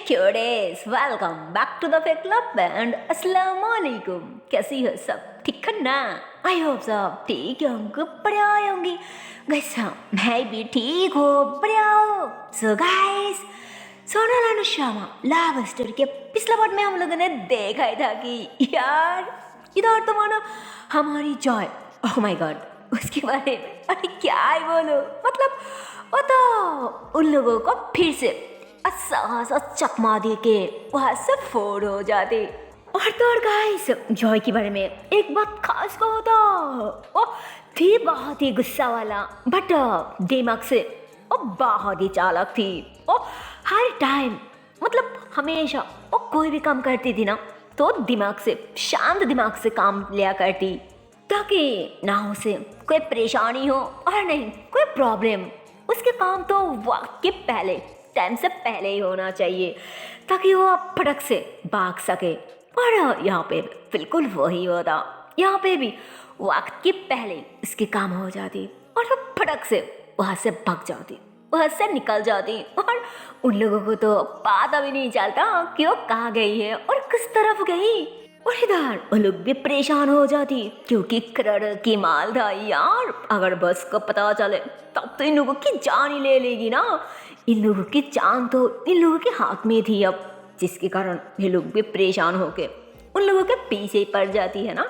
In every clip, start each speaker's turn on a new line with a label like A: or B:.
A: Curies, welcome back to the fake club and अस्सलाम वालेकुम। कैसी हो सब? ठीक है ना? आई होप सब ठीक होंगे, बढ़िया होंगी। गाइस मैं भी ठीक हूँ, बढ़िया हूँ। So guys, Sonal Anusharma love story के पिछले पार्ट में हम लोगों ने देखा ही था कि यार इधर तो मानो हमारी जॉय, ओह माय गॉड, उसके बारे में अरे क्या ही बोलो, मतलब वो तो उन लोगों को फिर से सा चकमा दे के वहां से फोड़ हो जाते। और तो और गाइस, जॉय के बारे में एक बात खास कहो तो वो थी बहुत ही गुस्सा वाला, बट दिमाग से वो बहुत ही चालाक थी। वो हर टाइम मतलब हमेशा वो कोई भी काम करती थी ना तो दिमाग से, शांत दिमाग से काम लिया करती, ताकि ना उसे कोई परेशानी हो और नहीं कोई प्रॉब्लम। उसके काम तो वक्त के पहले, टाइम से पहले ही होना चाहिए ताकि वो फटक से भाग सके। और यहाँ पे बिल्कुल वही होता, यहाँ पे भी वक्त के पहले इसके काम हो जाती और वो फटक से वहाँ से भाग जाती, वहाँ से निकल जाती। और उन लोगों को तो पता भी नहीं चलता कि वो कहाँ गई है और किस तरफ गई। और इधर वो लोग भी परेशान हो जाती क्योंकि करोड़ों की माल था यार। अगर बस को पता चले तब तो इन लोगों की जान ही ले लेगी ना। इन लोगों की जान तो इन लोगों के हाथ में थी अब, जिसके कारण ये लोग भी परेशान होके उन लोगों के पीछे ही पड़ जाती है ना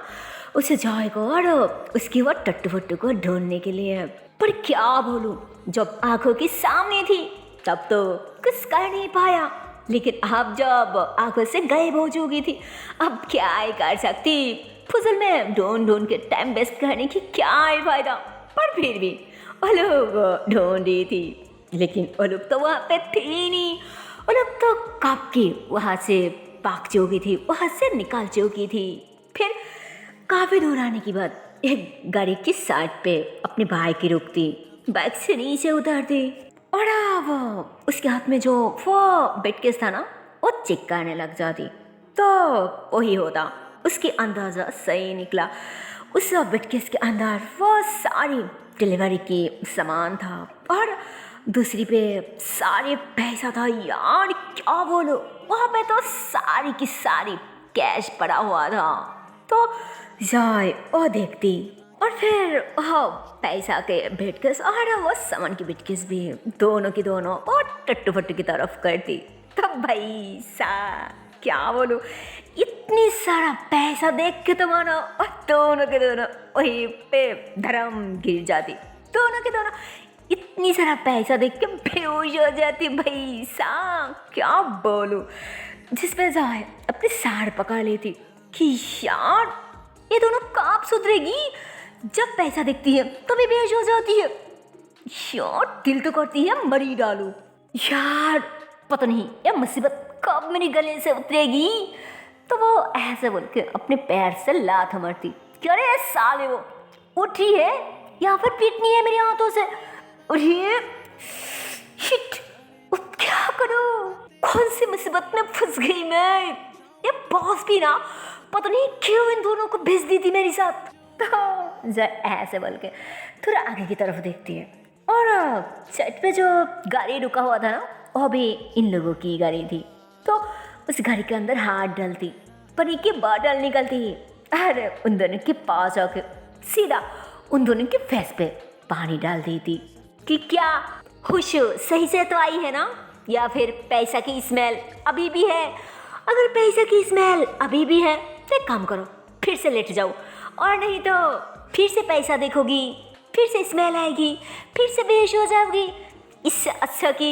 A: उसे जॉय को और उसकी वो टट्टू फट्टू को ढूंढने के लिए। पर क्या बोलूं, जब आंखों के सामने थी तब तो कुछ कर नहीं पाया, लेकिन अब जब आंखों से गायब हो चुकी थी अब क्या ही कर सकती। फुजल में ढूंढ ढूंढ के टाइम वेस्ट करने की क्या ही फायदा। पर फिर भी वो लोग ढूंढ रही थी, लेकिन वो लोग तो वहाँ पे थे ही नहीं। वो लोग तो कब की वहाँ से भाग चुकी थी, वहाँ से निकल चुकी थी। फिर काफ़ी दूर आने के बाद एक गाड़ी की साइड पे अपने भाई की रुकती, बाइक से नीचे उतरती और अब उसके हाथ में जो वो बिटकेस था ना वो चेक करने लग जाती। तो वही होता, उसकी अंदाज़ा सही निकला। उस बिटकेस के अंदर वो सारी डिलीवरी की सामान था और दूसरी पे सारे पैसा था यार। क्या बोलो, वहाँ पे तो सारी की सारी कैश पड़ा हुआ था। तो जाए वो देखती और फिर पैसा के बिटकेस और वो सामान की बिटकेस भी दोनों की दोनों और टट्टू फट्टू की तरफ करती। तो भाई सा क्या बोलूं, इतनी सारा पैसा देख के तो मानो और दोनों के दोनों वहीं पे धर्म गिर जाती। दोनों के दोनों इतनी सारा पैसा देख के बेहोश हो जाती। भाई सा क्या बोलूं, जिस पे जाए अपनी साड़ पकड़ लेती कि यार ये दोनों कब सुधरेगी। जब पैसा देखती है तभी बेहोश हो जाती है। यार दिल तो करती है मरी डालू यार, पता नहीं ये मुसीबत कब मेरे गले से उतरेगी। तो वो ऐसे बोल के अपने पैर से लात मारती। क्या रे साले, वो उठी है या फिर पीटनी है मेरे हाथों से। और ये शिट, क्या करूं, कौन सी मुसीबत में फंस गई मैं। ये बॉस भी ना पता नहीं क्यों इन दोनों को भेज दी थी मेरे साथ। तो ऐसे बोल के थोड़ा आगे की तरफ देखती है और साइड पे जो गाड़ी रुका हुआ था ना वो भी इन लोगों की गाड़ी थी। तो उस गाड़ी के अंदर हाथ डालती, पानी की बॉटल निकलती और उन दोनों के पास आके सीधा उन दोनों के फेस पे पानी डाल देती कि क्या खुश सही से तो आई है ना, या फिर पैसा की स्मेल अभी भी है। अगर पैसा की स्मेल अभी भी है तो एक काम करो, फिर से लेट जाओ, और नहीं तो फिर से पैसा देखोगी, फिर से स्मेल आएगी, फिर से बेहोश हो जाओगी। इससे अच्छा कि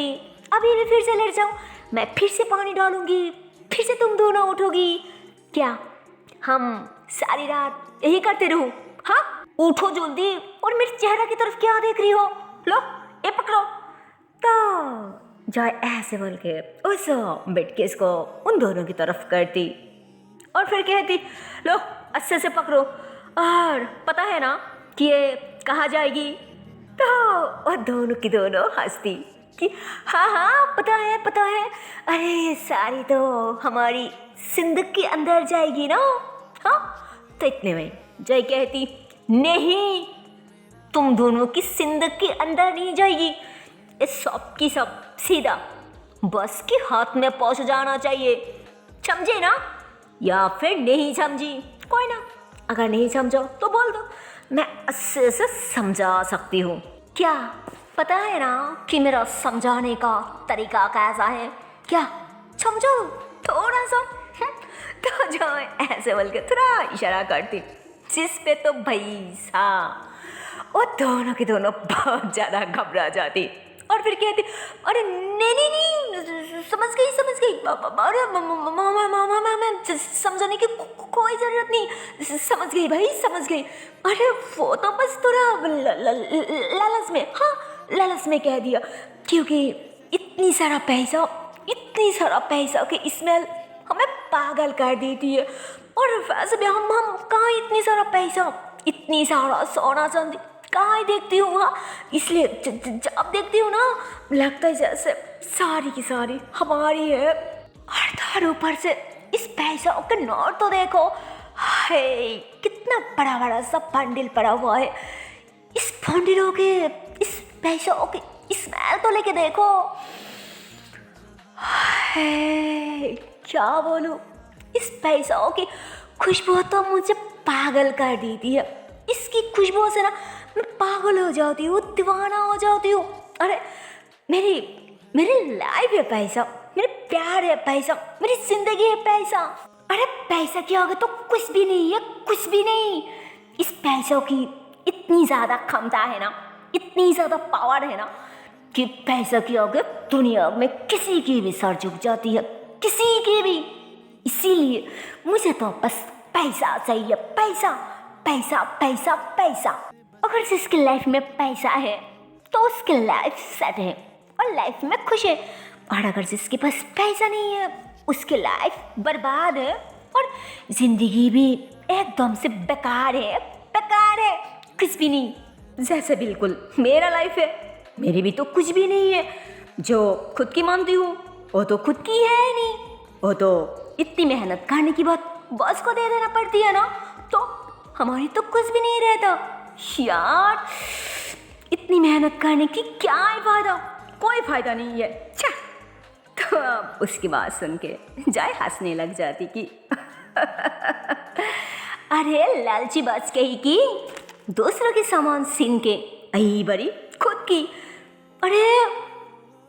A: अभी भी फिर से लेट जाओ, मैं फिर से पानी डालूंगी, फिर से तुम दोनों उठोगी। क्या हम सारी रात यही करते रहो? हाँ उठो जल्दी, और मेरे चेहरा की तरफ क्या देख रही हो, लो ये पकड़ो। तो जॉय ऐसे बोल के उस बिटकेस को उन दोनों की तरफ करती और फिर कहती, लो अच्छे से पकड़ो, और पता है ना कि ये कहाँ जाएगी। तो वो दोनों की दोनों हंसती कि हाँ हाँ पता है पता है, अरे ये सारी तो हमारी सिंदूक के अंदर जाएगी ना। हाँ तो इतने में जय कहती, नहीं तुम दोनों की सिंदूक के अंदर नहीं जाएगी, ये सब की सब सीधा बस के हाथ में पहुंच जाना चाहिए, समझे ना? या फिर नहीं समझी? कोई ना, अगर नहीं समझो तो बोल दो, मैं अच्छे से समझा सकती हूँ। क्या पता है ना कि मेरा समझाने का तरीका कैसा है? क्या समझो थोड़ा सा? तो जो ऐसे बोल के थोड़ा इशारा करती, जिस पे तो भाई साहब वो दोनों के दोनों बहुत ज़्यादा घबरा जाती और फिर कहती, अरे नहीं नहीं नहीं, समझ गई अरे मैं समझाने की कोई ज़रूरत नहीं, समझ गई भाई, समझ गई। अरे वो तो बस थोड़ा लालच में, हाँ लालच में कह दिया, क्योंकि इतनी सारा पैसा की स्मेल हमें पागल कर देती है। और वैसे भी हम कहाँ इतनी सारा पैसा, इतनी सारा सोना चांदी कहाँ देखती हूँ वहाँ, इसलिए जब देखती हूँ ना लगता है जैसे सारी की सारी हमारी है। और तार ऊपर से इस पैसा के नोट तो देखो, हाय कितना बड़ा बड़ा सा बंडल पड़ा हुआ है। इस बंडलों के, इस पैसों की स्मेल तो लेके देखो, हाय क्या बोलूं, इस पैसों की खुशबू तो मुझे पागल कर देती है। इसकी खुशबू से ना मैं पागल हो जाती हूँ, दीवाना हो जाती हूँ। अरे मेरी लाइफ है पैसा, मेरे प्यार है पैसा, मेरी जिंदगी है पैसा। अरे पैसा के आगे तो कुछ भी नहीं है, कुछ भी नहीं। इस पैसों की इतनी ज़्यादा क्षमता है ना, इतनी ज़्यादा पावर है ना कि पैसा के आगे दुनिया में किसी की भी सर झुक जाती है, किसी की भी। इसीलिए मुझे तो बस पैसा चाहिए, पैसा पैसा पैसा पैसा। अगर जिसकी लाइफ में पैसा है तो उसकी लाइफ सेट है और लाइफ में खुश है, और अगर जिसके पास पैसा नहीं है उसकी लाइफ बर्बाद है और जिंदगी भी एकदम से बेकार है, बेकार है, कुछ भी नहीं। जैसे बिल्कुल मेरा लाइफ है, मेरी भी तो कुछ भी नहीं है। जो खुद की मानती हूँ वो तो खुद की है ही नहीं, वो तो इतनी मेहनत करने की बात बॉस को दे देना पड़ती है ना, तो हमारी तो कुछ भी नहीं रहता यार। इतनी मेहनत करने की क्या है फायदा? कोई फायदा नहीं है, छा। तो अब उसकी बात सुन के जाए हंसने लग जाती कि अरे लालची बात कही कि दूसरों के सामान छीन के आई बड़ी खुद की। अरे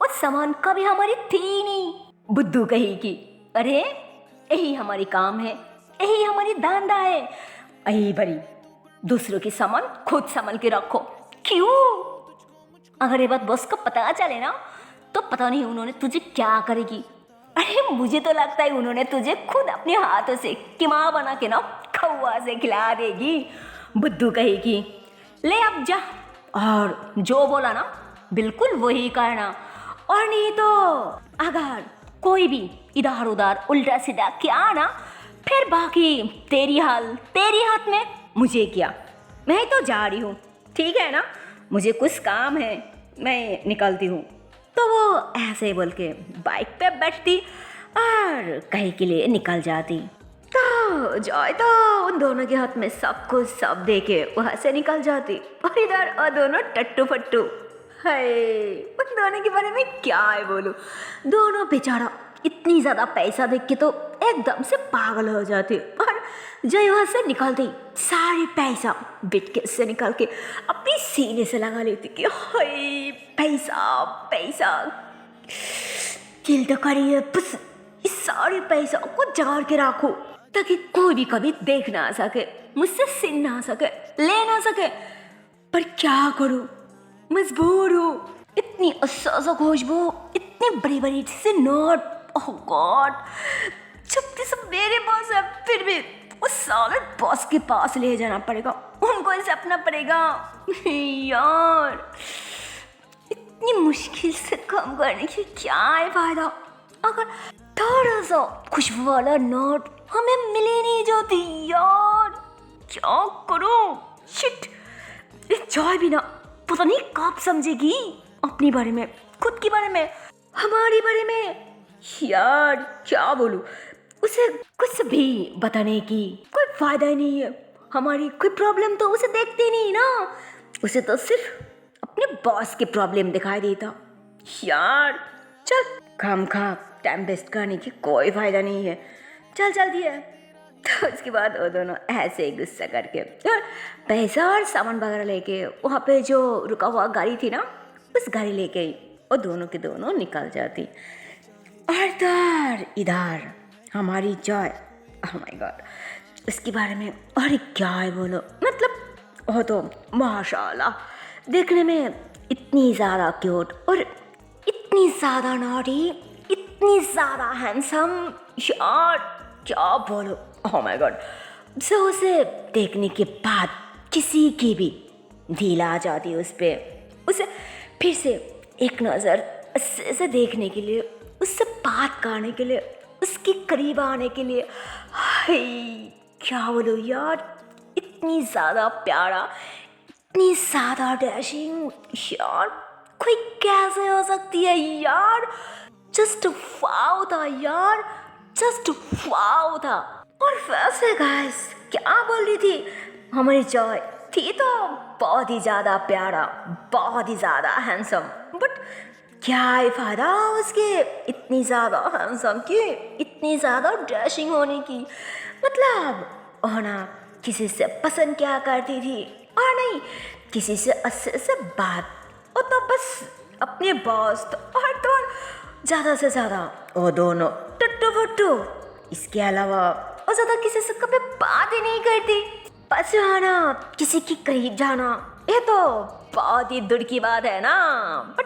A: उस सामान कभी हमारी थी नहीं, बुद्धू कही की। अरे यही हमारी काम है, यही हमारी धंधा है। आई बड़ी दूसरों के सामान खुद संभाल के रखो। क्यों? अगर ये बात बॉस को पता चले ना तो पता नहीं उन्होंने तुझे क्या करेगी। अरे मुझे तो लगता है उन्होंने तुझे खुद अपने हाथों से कीमा बना के ना कौवा से खिला देगी। बुद्धू कहेगी ले अब जा, और जो बोला ना बिल्कुल वही करना, और नहीं तो अगर कोई भी इधर उधर उल्टा सीधा किया ना फिर बाकी तेरी हाथ में। मुझे क्या, मैं तो जा रही हूँ, ठीक है ना, मुझे कुछ काम है, मैं निकलती हूँ। तो वो ऐसे बोल के बाइक पे बैठती और कहीं के लिए निकल जाती। तो जॉय तो उन दोनों के हाथ में सब कुछ सब दे के वहाँ से निकल जाती, और इधर और दोनों टट्टू फट्टू। है उन दोनों के बारे में क्या है बोलूं, दोनों बेचारा इतनी ज़्यादा पैसा देख के तो एकदम से पागल हो जाती, और जय वहाँ से निकलती सारी पैसा बिटकेस से निकाल के अपनी सीने से लगा लेती कि हाय पैसा पैसा, दिल तो करिए बस इस सारे पैसा को जगाड़ के रखो ताकि कोई भी कभी देख ना सके, मुझसे छीन ना सके, ले ना सके। पर क्या करूं, मजबूर हूँ। इतनी असर खुशबू, इतनी बड़ी बड़ी से नोट, ओह गॉड, जब सब मेरे पास है फिर भी उस साले बॉस के पास ले जाना पड़ेगा, उनको ही सपना पड़ेगा। यार इतनी मुश्किल से काम करने की क्या है फायदा अगर थोड़ा सा खुशबू वाला नोट हमें मिले नहीं जाती। यार क्या करूं, शिट। जॉय भी ना पता नहीं कब समझेगी अपने बारे में, खुद के बारे में, हमारे बारे में। यार क्या बोलूं, उसे कुछ भी बताने की कोई फायदा ही नहीं है। हमारी कोई प्रॉब्लम तो उसे देखते नहीं ना, उसे तो सिर्फ अपने बॉस की प्रॉब्लम दिखाई देता। यार चल खामखा टाइम वेस्ट करने की कोई फ़ायदा नहीं है, चल जल्दी है। तो उसके बाद वो दोनों ऐसे ही गुस्सा करके और पैसा और सामान वगैरह लेके वहाँ पे जो रुका हुआ गाड़ी थी ना, उस गाड़ी लेके वो दोनों के दोनों निकल जाती। और इधर हमारी जॉय, ओह माय गॉड, उसके बारे में और क्या है बोलो, मतलब वो तो माशाल्लाह देखने में इतनी ज़्यादा क्यूट और इतनी ज़्यादा नॉटी, इतनी ज़्यादा हैंडसम, यार क्या बोलो, ओह माय गॉड। सो उसे देखने के बाद किसी की भी दिल आ जाती है उस पर, उसे फिर से एक नज़र ऐसे देखने के लिए, उससे बात करने के लिए, उसके करीब आने के लिए। हाय क्या बोलो यार, इतनी ज़्यादा प्यारा, इतनी ज़्यादा डैशिंग, यार कोई कैसे हो सकती है यार, जस्ट वाओ था यार, जस्ट वाओ था। और वैसे गाइस क्या बोल रही थी, हमारी जॉय थी तो बहुत ही ज़्यादा प्यारा, बहुत ही ज़्यादा हैंडसम, बट क्या ही फायदा उसके इतनी ज़्यादा हैंडसम की, इतनी ज़्यादा डैशिंग होने की, मतलब होना किसी से पसंद क्या करती थी और नहीं किसी से अच्छे से बात, और तो बस अपने दोस्त और तो ज़्यादा से ज़्यादा वो दोनों टट्टू फट्टू, इसके अलावा और ज़्यादा किसी से कभी बात ही नहीं करती। बस आना किसी के करीब जाना ये तो बहुत ही दूर की बात है ना, बट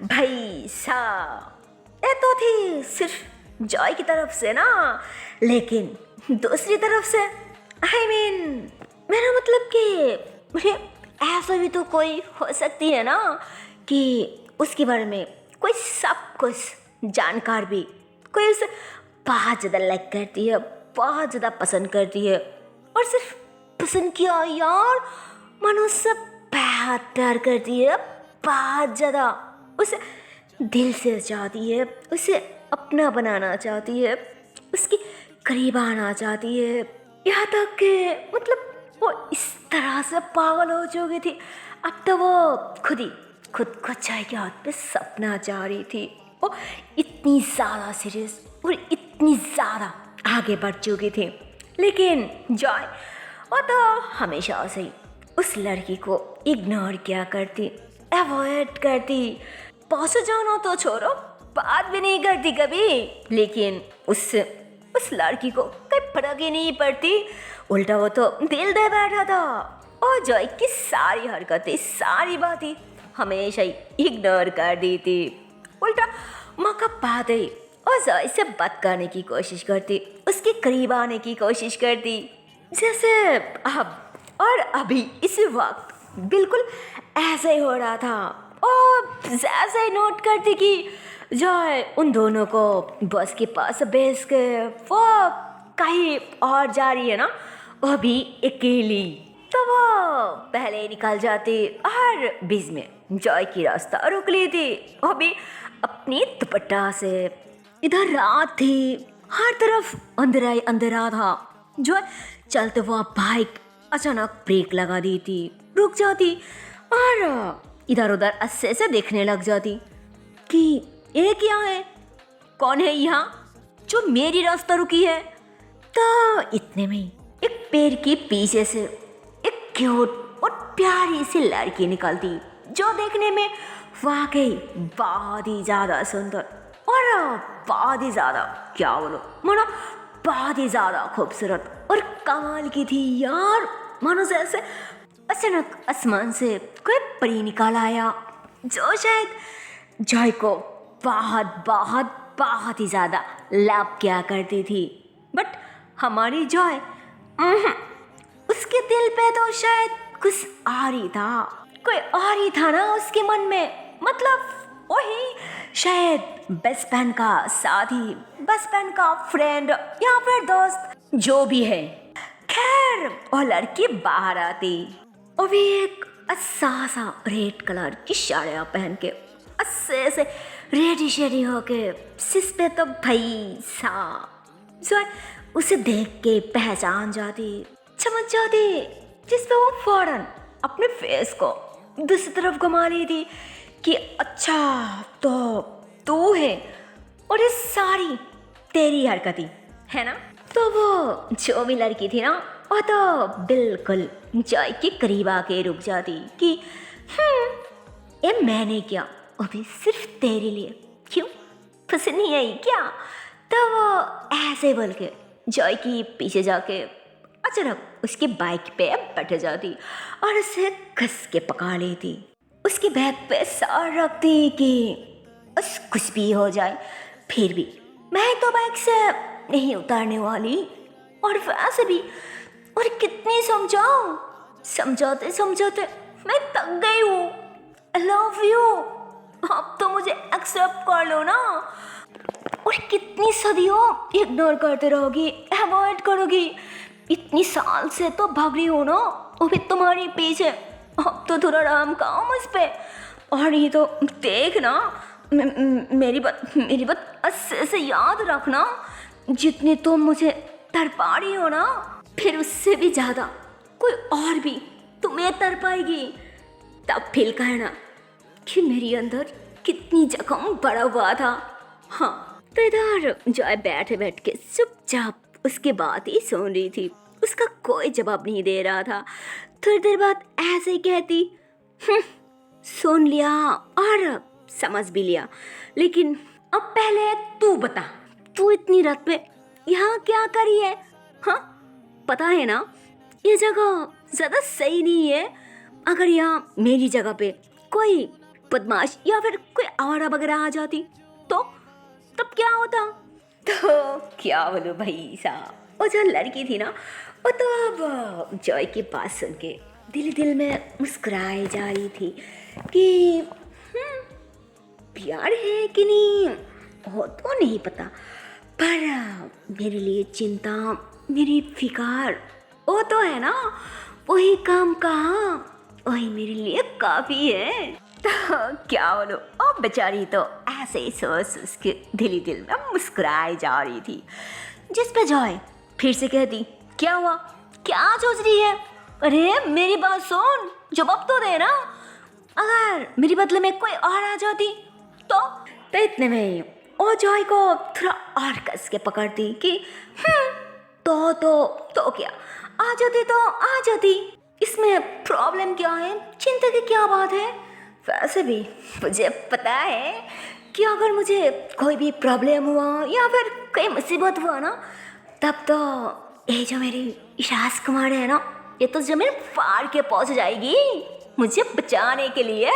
A: भाई साहब ये तो थी सिर्फ जॉय की तरफ से ना, लेकिन दूसरी तरफ से आई मीन मेरा मतलब कि मुझे ऐसा भी तो कोई हो सकती है ना कि उसके बारे में कोई सब कुछ जानकार भी, कोई उसे बहुत ज़्यादा लाइक करती है, बहुत ज़्यादा पसंद करती है, और सिर्फ पसंद किया यार, मानो उससे बहुत प्यार करती है, बहुत ज़्यादा उसे दिल से चाहती है, उसे अपना बनाना चाहती है, उसके करीब आना चाहती है, यहाँ तक कि मतलब वो इस तरह से पागल हो चुकी थी, अब तो वो खुद को चाय के हाथ पे सपना चाह रही थी। वो इतनी ज़्यादा सीरियस और इतनी ज़्यादा आगे बढ़ चुकी थी, लेकिन जॉय वो तो हमेशा से ही उस लड़की को इग्नोर किया करती, अवॉइड करती, पास जाना तो छोड़ो, बात भी नहीं करती कभी, लेकिन उस लड़की को कोई फर्क ही नहीं पड़ती, उल्टा वो तो दिल दे बैठा था, और जॉय की सारी हरकतें, सारी बातें हमेशा ही इग्नोर कर दी थी, उल्टा मौका पाते ही और जॉय से बात करने की कोशिश करती, उसके करीब आने की कोशिश करती, जैसे अब और अभी इसी वक्त बिल्कुल ऐसा ही हो रहा था। और जैसे ही नोट करती कि जॉय उन दोनों को बस के पास भेज के वो कहीं और जा रही है ना, वो भी अकेली, तो वो पहले निकल जाती और बीच में जॉय की रास्ता रोक ली थी, वो भी अपनी दुपट्टा से। इधर रात थी, हर तरफ अंधेरा ही अंधेरा था, जॉय चलते हुआ बाइक अचानक ब्रेक लगा दी थी, रुक जाती और इधर उधर अच्छे से देखने लग जाती कि ये क्या है, कौन है यहाँ जो मेरी रास्ता रुकी है। तो इतने में ही एक पेड़ के पीछे से एक क्यूट और प्यारी सी लड़की निकलती, जो देखने में वाकई बहुत ही ज़्यादा सुंदर और बहुत ही ज़्यादा क्या बोलो, मानो बहुत ही ज़्यादा खूबसूरत और कमाल की थी यार, मानो जैसे अचानक आसमान से कोई परी निकाल आया, जो शायद जॉय को बहुत बहुत बहुत ही ज़्यादा लव किया करती थी। बट हमारी जॉय उसके दिल पे तो शायद कुछ और ही था, कोई और ही था ना उसके मन में, मतलब वही शायद बेस्ट फ्रेंड का साथी, बेस्ट फ्रेंड का फ्रेंड या फिर दोस्त, जो भी है। खैर वो लड़की बाहर आती, वो भी एक अच्छा सा रेड कलर की साड़ियाँ पहन के, अच्छे से रेडी शेडी होके, सिस पे तो भाई साहब जो उसे देख के पहचान जाती, समझ जाती, जिसपे वो फौरन अपने फेस को दूसरी तरफ घुमा रही थी कि अच्छा तो तू है, और ये सारी तेरी हरकत ही है ना। तो वो जो भी लड़की थी ना, वो तो बिल्कुल जॉय के करीब आके रुक जाती कि ये मैंने क्या, वो भी सिर्फ तेरे लिए, क्यों पसंद नहीं आई क्या। तो वो ऐसे बोल के जॉय की पीछे जाके अचानक उसकी बाइक पे बैठ जाती और उसे कस के पकड़ लेती, उसकी बैग पे सर रखती कि बस कुछ भी हो जाए फिर भी मैं तो बाइक से नहीं उतारने वाली। और वैसे भी और कितनी समझाऊं, समझाते समझाते मैं थक गई हूँ। आई लव यू, अब तो मुझे एक्सेप्ट कर लो ना। और कितनी सदियों इग्नोर करते रहोगी, अवॉइड करोगी, इतनी साल से तो भाग रही हो ना, वो भी तुम्हारे पीछे। अब तो थोड़ा आराम खाओ मुझ पे। और ये तो देख ना, मेरी बात अच्छे से याद रखना, जितनी तुम मुझे तड़पा रही हो ना, फिर उससे भी ज़्यादा कोई और भी तुम्हें तड़पाएगी। तब फील करना कि मेरे अंदर कितनी जख्म पड़ा हुआ था। हाँ, तो इधर जॉय बैठे बैठ के चुपचाप उसकी बात ही सुन रही थी, उसका कोई जवाब नहीं दे रहा था। थोड़ी देर बाद ऐसे ही कहती, सुन लिया और समझ भी लिया, लेकिन अब पहले तू बता, तू इतनी रात में यहाँ क्या करी है। हाँ, पता है ना ये जगह ज़्यादा सही नहीं है। अगर यहाँ मेरी जगह पे कोई बदमाश या फिर कोई आवारा वगैरह आ जाती तो तब क्या होता। तो क्या बोलो भाई साहब, वो जो लड़की थी ना, वो तो अब जॉय की बात सुन के दिल में मुस्कुराई जा रही थी कि प्यार है कि नहीं हो तो नहीं पता, पर मेरे लिए चिंता, मेरी फिकार वो तो है ना, वही काम कहाँ, वही मेरे लिए काफ़ी है। तो क्या बोलो, अब बेचारी तो ऐसे ही सोच उसके दिल में मुस्कुराई जा रही थी। जिस पे जॉय फिर से कहती, क्या हुआ, क्या सोच रही है। अरे मेरी बात सुन, जवाब तो दे ना। अगर मेरी बदले में कोई और आ जाती तो इतने में वो जॉय को थोड़ा और कस के पकड़ती कि तो क्या, आ जाती तो आ जाती, इसमें प्रॉब्लम क्या है, चिंता की क्या बात है। वैसे भी मुझे पता है कि अगर मुझे कोई भी प्रॉब्लम हुआ या फिर कोई मुसीबत हुआ ना, तब तो ये जो मेरी राजकुमार है ना, ये तो जमीन फाड़ के पहुंच जाएगी मुझे बचाने के लिए,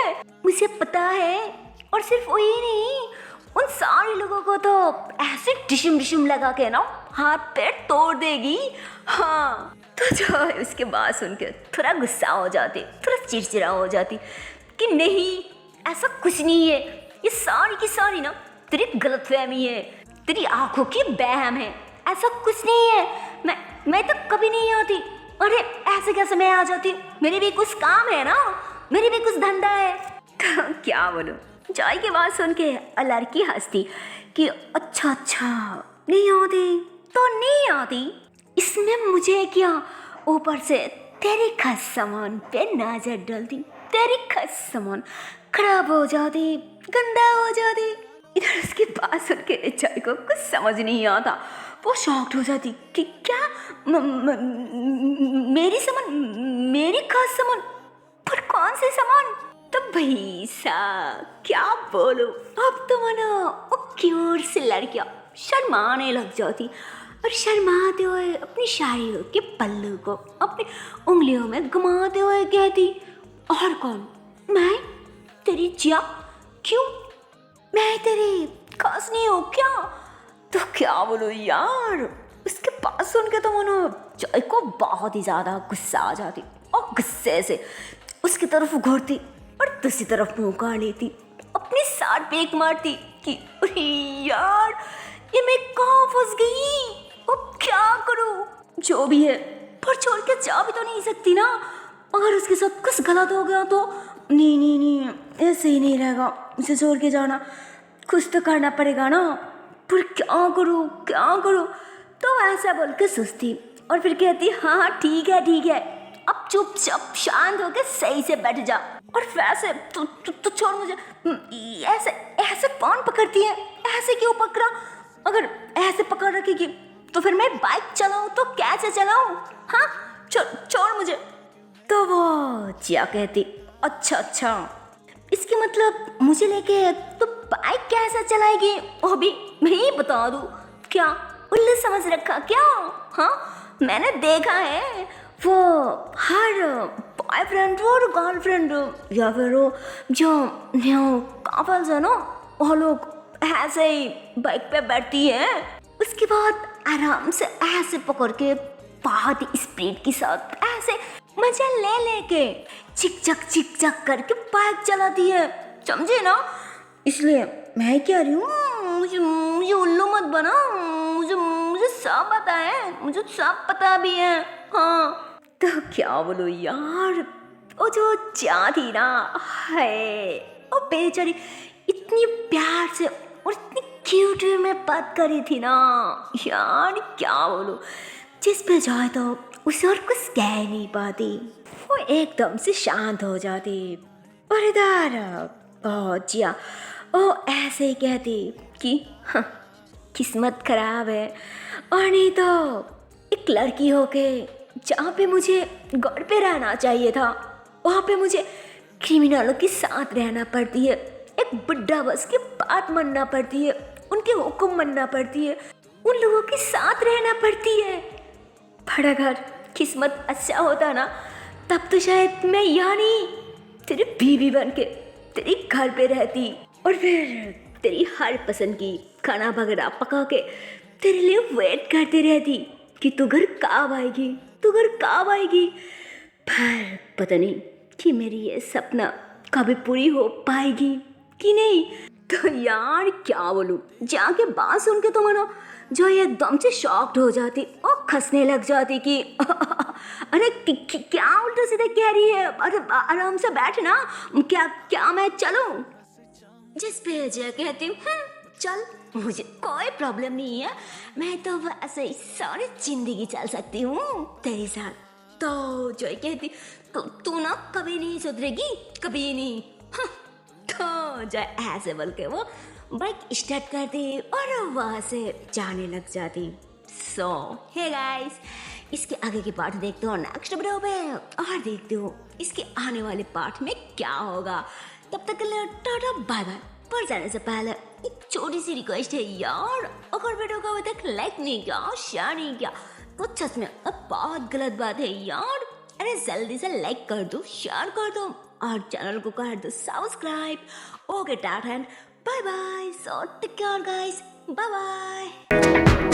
A: मुझे पता है। और सिर्फ वही नहीं, उन सारे लोगों को तो ऐसे डिशम लगा के ना हाथ पैर तोड़ देगी। हाँ, तो जो है उसके बाद सुन के थोड़ा गुस्सा हो जाती, थोड़ा चिड़चिड़ा हो जाती कि नहीं, ऐसा कुछ नहीं है, ये सारी की सारी ना तेरी गलतफहमी है, तेरी आंखों की बहम है, ऐसा कुछ नहीं है। मैं तो कभी नहीं आती। अरे ऐसे कैसे मैं आ जाती, मेरे भी कुछ काम है ना, मेरे भी कुछ धंधा है। तो क्या बोलूं, जॉय की बात सुन के लड़की हंसती कि अच्छा नहीं आती तो नहीं आती, इसमें मुझे क्या। ऊपर से तेरी खास सामान पे नजर डालती, तेरी खास सामान खराब हो जाती, गंदा हो जाती। इधर उसकी बात सुन के जॉय को कुछ समझ नहीं आता, वो शॉक्ड हो जाती कि क्या मेरी सामान, मेरी खास सामान, पर कौन से सामान। तो भैया क्या बोलो, अब तो मना वो क्यूट सी लड़कियां शर्माने लग जाती और शर्माते हुए अपनी साड़ियों के पल्लू को अपनी उंगलियों में घुमाते हुए कहती, और कौन, मैं तेरी जिया, क्यों मैं तेरी खास नहीं हूँ क्या। तो क्या बोलो यार, उसके पास सुन के तो मनो जॉय को बहुत ही ज़्यादा गुस्सा आ जाती और गुस्से से उसकी तरफ घूरती और दूसरी तरफ मुँह कर लेती, अपनी साथ पेक मारती कि अरे यार, ये मैं कहाँ फंस गई, अब क्या करूँ। जो भी है, पर छोड़ के जा भी तो नहीं सकती ना, अगर उसके साथ कुछ गलत हो गया तो। नहीं, ऐसे ही नहीं रहेगा, उसे छोड़ के जाना, कुछ तो करना पड़ेगा ना, पर क्या करूँ। तो ऐसा बोल के सोचती और फिर कहती, हाँ ठीक है, अब चुपचाप शांत होकर सही से बैठ जा। और वैसे तू छोड़ मुझे, ऐसे कौन पकड़ती है, ऐसे क्यों पकड़ा? अगर ऐसे पकड़ रखेगी तो फिर मैं बाइक चलाऊं तो कैसे चलाऊं? हाँ, छोड़ मुझे। तो वो जिया कहती, अच्छा, इसके मतलब मुझे लेके तो बाइक कैसे चलाएगी वो भी मैं ही बता दूं? क्या उल्लू समझ रखा क्या? हाँ, मैंने देखा है वो हर बॉयफ्रेंड और गर्लफ्रेंड या फिर वो जो न्यू कपल्स है ना, वो लोग ऐसे ही बाइक पे बैठती है, उसके बाद आराम से ऐसे पकड़ के बहुत ही स्पीड के साथ ऐसे मजा ले लेके चिक चक करके बाइक चलाती है, समझे ना? इसलिए मैं कह रही हूँ, मुझे उल्लू मत बना। मुझे सब पता है, मुझे सब पता भी है। हाँ तो क्या बोलूं यार, वो जो जा थी ना, है वो बेचारी इतनी प्यार से और इतनी क्यूट वे में बात करी थी ना यार, क्या बोलूं। जिस पे जाए तो उसे और कुछ कह नहीं पाती, वो एकदम से शांत हो जाती। और इधर जिया वो ऐसे ही कहती कि हाँ, किस्मत खराब है, और नहीं तो एक लड़की होके जहाँ पे मुझे गढ़ पे रहना चाहिए था, वहाँ पे मुझे क्रिमिनलों के साथ रहना पड़ती है, एक बुड्ढा बस की बात मानना पड़ती है, उनके हुक्म मानना पड़ती है, उन लोगों के साथ रहना पड़ती है। पर अगर किस्मत अच्छा होता ना, तब तो शायद मैं यहाँ नहीं, तेरी बीवी बन के तेरी घर पे रहती, और फिर तेरी हर पसंद की खाना वगैरह पका के तेरे लिए वेट करती रहती कि तू घर कब आएगी। पर पता नहीं कि मेरी ये सपना कभी पूरी हो पाएगी कि नहीं। तो यार क्या बोलूं, जाके बात सुन के तो मानो जो एकदम से शॉक्ड हो जाती और खसने लग जाती कि अरे क्या उल्टा सीधा कह रही है, अरे आराम से बैठ ना, क्या मैं चलूं? जिस पे अजय कहती हूँ चल, मुझे कोई प्रॉब्लम नहीं है, मैं तो ऐसे ही सारी जिंदगी चल सकती हूँ तेरे साथ। तो जय कहती तू ना कभी नहीं सुधरेगी, कभी नहीं। तो जय ऐसे बोल के वो बाइक स्टार्ट करती और वहाँ से जाने लग जाती। सो हे गाइस, इसके आगे की पार्ट देखते हो नेक्स्ट वीडियो पे, और देखते हो इसके आने वाले पार्ट में क्या होगा। तब तक के लिए टाटा बाय बाय। पर जाने से पहले एक छोटी सी रिक्वेस्ट है यार, अगर वीडियो को अभी तक लाइक नहीं किया, शेयर नहीं किया, तो सच में अब बहुत गलत बात है यार। अरे जल्दी से लाइक कर दो, शेयर कर दो, और चैनल को कर दो subscribe. Okay tata and bye bye. So take care guys, bye bye.